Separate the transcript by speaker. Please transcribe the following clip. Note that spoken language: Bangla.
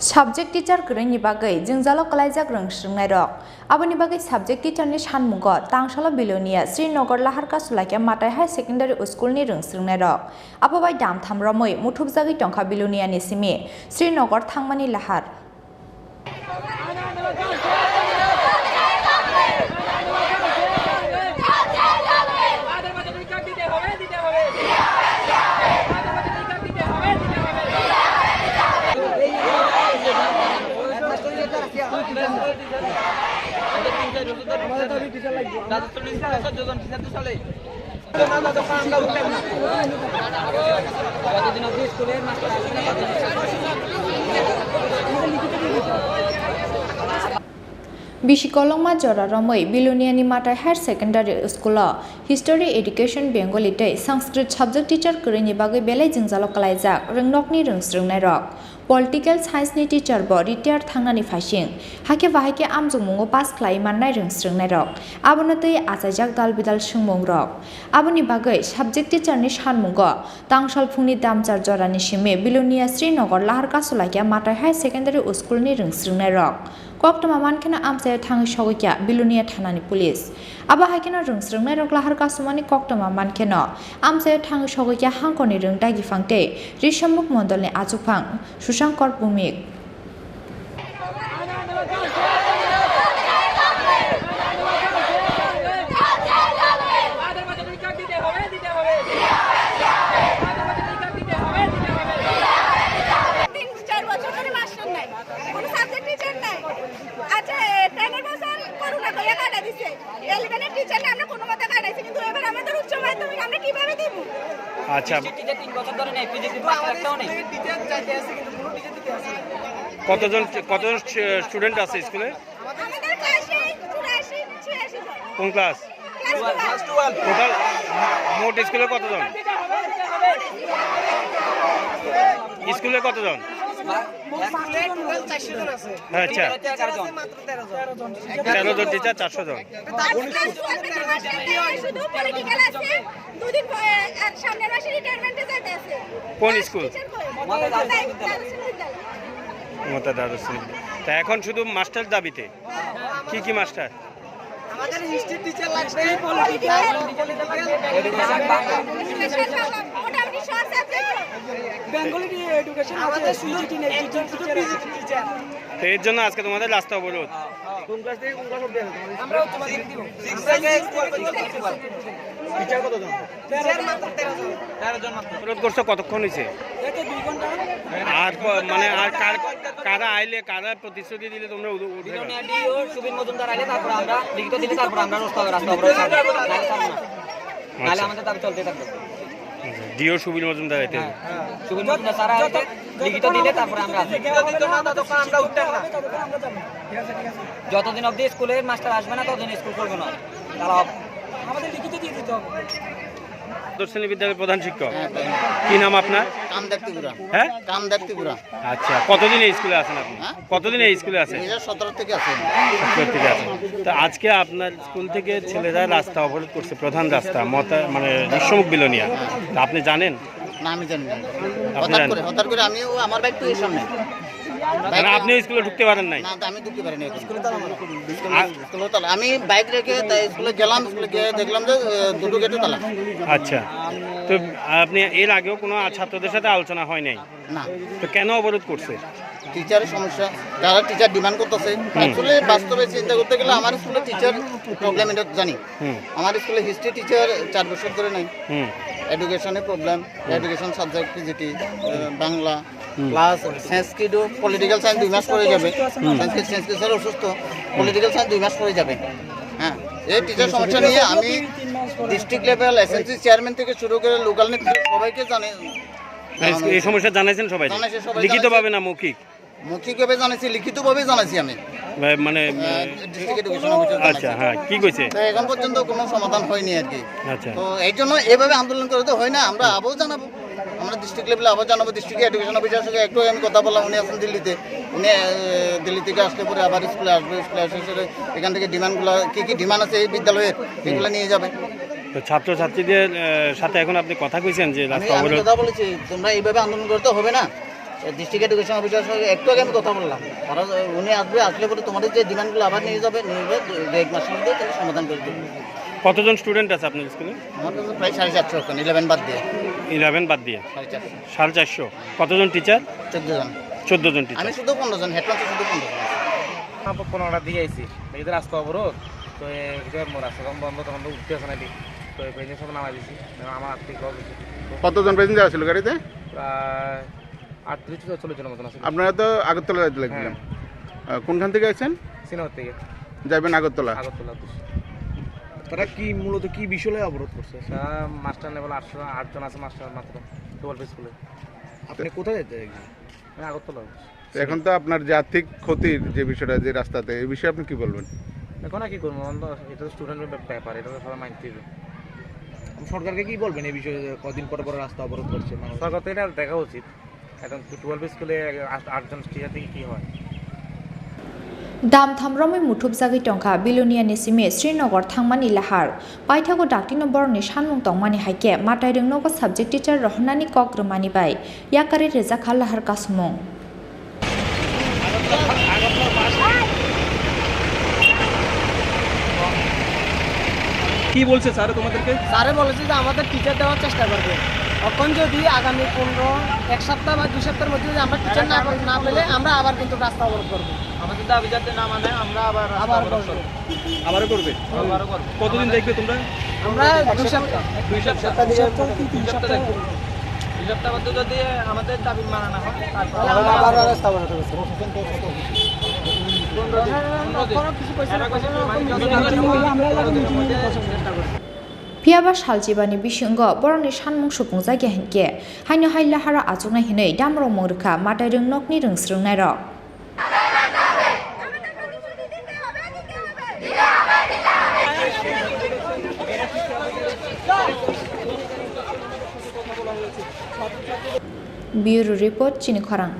Speaker 1: Subject teacher gurung ni bagai jengjalo kalaijak Rwngswrwngnairok. Aboni bagai subject teacher ni Sanmungo tangsalo Belonia Srinagar Lahar Kasulaikha Matai High Secondary School ni Rwngswrwngnairok. Abo bai dam tham romoi muthupjagui tongkha Belonia ni simi Srinagar thangmani Lahar. Bisikolongma jora romoi Belonia ni Matai High Secondary School History Education Bengali tei Sanskrit subject teacher kuruni bagai belai jengjalo kalaijak Rwngnokni Rwngswrwngnairok. Political Science ni teacher bo retired thangnani phasing hake bahake amjungmungo pass khlai mannai Rwngswrwngnairok abono tei achajak dal bidal sungmungrok aboni bagai subject teacher ni Sanmungo tangsal phungni damchar jorani simi Belonia Srinagar Lahar Kasulaikha Matai High Secondary School ni Rwngswrwngnairok koktoma mankena amchaya thangi sogokya Belonia thanani police aba hakena Rwngswrwngnairok Lahar Kasumani koktoma mankena amchaya thangi sogokya hangkoni rwngdagi phangte rishamuk mondolni achukphang Susankor Bumik
Speaker 2: আচ্ছা কতজন স্টুডেন্ট আছে স্কুলে কোন ক্লাস টোটাল মোট স্কুলে কতজন স্কুলে কতজন আচ্ছা 13 জন টিচার 400 জন কোন স্কুল মাতা দারুস তা এখন শুধু মাস্টার দাবিতে কি কি মাস্টার
Speaker 3: আমাদের হিস্ট্রি টিচার লাগবে পলিটিক্যাল মোটামুটি সব সাবজেক্ট বেঙ্গলি এডুকেশন আমাদের সুইজিটি নেই টিচার
Speaker 2: তো এর জন্য আজকে তোমাদের রাস্তা অবরোধ
Speaker 3: কোন ক্লাস থেকে কোন ক্লাস অবধি আমরা তোমাদের 6 থেকে স্কুল পর্যন্ত প্রিন্সিপাল টিচার কতজন টিচার মাত্র 13 জন মাত্র
Speaker 2: অবরোধ করছো কতক্ষণ হইছে
Speaker 3: এই তো 2 ঘন্টা
Speaker 2: আর মানে আর কারা আইলে কারা প্রতিশ্রুতি দিলে তোমরা উঠে
Speaker 4: বেলোনিয়া ডিও সুবিন মজুমদার আইলে তারপর আমরা লিখিত দিলে তারপর আমরা রাস্তা অবরোধ নালে আমাদের দাবি চলতে থাকবে
Speaker 2: ডিও সুবিন মজুমদার আইতে
Speaker 4: সুবিন মজুমদার স্যার আইতে লিখিত দিলে তারপর আমরা
Speaker 3: আমরা উঠতাম না
Speaker 4: যতদিন অবধি স্কুলের মাস্টার আসবে না ততদিন স্কুল করবে না তারা
Speaker 3: আমাদের লিখিত দিয়ে দিতে হবে
Speaker 2: দর্শনী বিদ্যালয়ের প্রধান শিক্ষক কি নাম আপনার
Speaker 5: কামদেবপুরা
Speaker 2: হ্যাঁ
Speaker 5: কামদেবপুরা
Speaker 2: আচ্ছা কতদিন এই স্কুলে আছেন আপনি কতদিন এই স্কুলে আছেন
Speaker 5: 2017 থেকে আছেন
Speaker 2: 17 থেকে আছেন তো আজকে আপনার স্কুল থেকে ছেলেরা রাস্তা অবরোধ করছে প্রধান রাস্তা মানে বিশ্বমুখ বিলোনিয়া আপনি জানেন
Speaker 5: না আমি জানি না
Speaker 2: আপনি জানেন?
Speaker 5: হঠাৎ করে আমিও আমার বাইক তো এই সামনে
Speaker 2: মানে আপনি স্কুলে ঢুকতে পারেন নাই
Speaker 5: না আমি ঢুকতে পারিনি স্কুলে তালা স্কুলে তালা আমি বাইক রেখে স্কুলে গেলাম স্কুলে গিয়ে দেখলাম যে দুটো গেটে তালা
Speaker 2: আচ্ছা তো আপনি এর আগেও কোনো ছাত্রদের সাথে আলোচনা হয় নাই
Speaker 5: না
Speaker 2: তো কেন অবরোধ করছে
Speaker 5: টিচারের সমস্যা যারা টিচার ডিমান্ড করতেছে আসলে বাস্তবে চিন্তা করতে গেলে আমার স্কুলে টিচার প্রবলেম এটা জানি আমার স্কুলে হিস্ট্রি টিচার 4 বছর ধরে নাই এডুকেশনের problem education subject PGT Bangla plus Sanskrit political science 2 মাস পরে যাবে সংস্কৃত স্যার অসুস্থ পলিটিক্যাল সায়েন্স 2 মাস পরে যাবে হ্যাঁ এই টিচার সমস্যা নিয়ে আমি ডিস্ট্রিক্ট লেভেল এসএনসি চেয়ারম্যান থেকে শুরু করে লোকাল নেতৃত্ব সবাইকে জানি
Speaker 2: এই সমস্যা জানাইছেন সবাই লিখিতভাবে না
Speaker 5: মৌখিকভাবে জানাইছি লিখিতভাবে জানাইছি আমি
Speaker 2: মানে
Speaker 5: ডিস্ট্রিক্ট এডুকেশন অফিসার
Speaker 2: আচ্ছা হ্যাঁ কি কইছে
Speaker 5: এখন পর্যন্ত কোনো সমাধান হয়নি আর কি
Speaker 2: আচ্ছা
Speaker 5: তো এই জন্য এইভাবে আন্দোলন করে তো হয় না আমরা আবার জানাবো আমরা ডিস্ট্রিক্ট লেভেলে আবার জানাবো ডিস্ট্রিক্ট এডুকেশন অফিসার সঙ্গে একটু আমি কথা বললাম উনি আছেন দিল্লিতে উনি দিল্লি থেকে আসলে পরে আবার স্কুলে আসবে স্কুলে এসে এখান থেকে ডিমান্ডগুলো কী কী ডিমান্ড আছে এই বিদ্যালয়ের এগুলো নিয়ে যাবে
Speaker 2: তো ছাত্রছাত্রীদের সাথে এখন আপনি কথা কইছেন যে
Speaker 5: আমি কথা বলেছি তোমরা এইভাবে আন্দোলন করতে হবে না ডিস্ট্রিক্ট এডুকেশন অফিসার সঙ্গে একটু আগে আমি কথা বললাম, ওরা উনি আসলে পরে তোমাদের যে ডিমান্ডগুলো আবার নিয়ে যাবে 1 মাসের মধ্যে তাহলে সমাধান করে দেবে।
Speaker 2: কতজন স্টুডেন্ট আছে আপনার স্কুলে?
Speaker 5: আমার কাছে প্রায় 450 এখন 11 বাদ দিয়ে
Speaker 2: 11 বাদ দিয়ে
Speaker 5: 450।
Speaker 2: 450। কতজন টিচার?
Speaker 5: 14 জন।
Speaker 2: 14 জন টিচার।
Speaker 5: আমি শুধু 15 জন, হেডমাস্টার শুধু 15 জন।
Speaker 4: আমরা 15টা দিয়ে আইছি এদের রাস্তা অবরোধ তো রাস্তা বন্ধ তখন তো উঠতে আসে না তো পেজের সাথে নামাই দিছি আমার আর্থিক লস হয়েছে।
Speaker 6: কতজন প্যাসেঞ্জার ছিল গাড়িতে?
Speaker 4: প্রায় 38-40 জনের মতন আছে।
Speaker 6: আপনারা তো আগরতলা যাইতে লাগছিলাম, কোনখান থেকে আসছেন?
Speaker 4: সিনেমার থেকে
Speaker 6: যাবেন আগরতলা।
Speaker 4: আগরতলা
Speaker 3: তারা কি মূলত কি বিষয়ে অবরোধ করছে?
Speaker 4: মাস্টার লেভেল 8 জন আছে মাস্টার মাত্র 12 স্কুলে।
Speaker 3: আপনি কোথায় যেতে?
Speaker 4: আমি আগরতলা।
Speaker 6: এখন তো আপনার যে আর্থিক ক্ষতির যে বিষয়টা যে রাস্তাতে, এই বিষয়ে আপনি কি বলবেন?
Speaker 4: এখন আর কি করবো, এটা তো স্টুডেন্টের ব্যাপার, এটা তো সবাই মানতে হবে।
Speaker 3: সরকারকে কি বলবেন এই বিষয়ে? কদিন পরে পরে রাস্তা অবরোধ করছে মানুষ।
Speaker 4: সরকার তো এটা দেখা উচিত। এখন 12 স্কুলে 8 জন টিচার থেকে কি হয়?
Speaker 1: দাম থামরমে মুঠুব জাগি টংকা বিলোনিয়া নিসিমে শ্রীনগর থাংমানি লাহার পাইথাগো ডাক্তি নম্বরनि সানमुं तंमानि हाइके माताय रोंनोगो साबजेक्ट टीचार रहनानि कक रमानि बाय याकारि रेजाखा लाहार कासुमुं
Speaker 3: কি বলছে স্যার তোমাদেরকে?
Speaker 7: স্যারে বলেছে যে আমাদের টিচার দেওয়ার চেষ্টা করবে। এখন যদি আগামী 1 সপ্তাহ বা 2 সপ্তাহের মধ্যে যদি আমরা টিচার না পেলে আমরা আবার কিন্তু রাস্তা অবরোধ করবো।
Speaker 4: আমাদের দাবি যাতে না মানে আমরা
Speaker 7: আবার করবো।
Speaker 3: আবারও করবে? কতদিন দেখবে তোমরা?
Speaker 7: আমরা 2 সপ্তাহ
Speaker 4: 2 সপ্তাহ মধ্যে যদি আমাদের দাবি মানা না হয়
Speaker 7: আমরা আবার রাস্তা অবরোধ করবো।
Speaker 1: Piaba Shaljibani Bishingo, Boroni Sanmungo Supungzagi Henke, Haino Hailahara Azunga Hine, Damro Murka, Matai Rwngswrwngnairok. Bureau Report, Chini Khorang.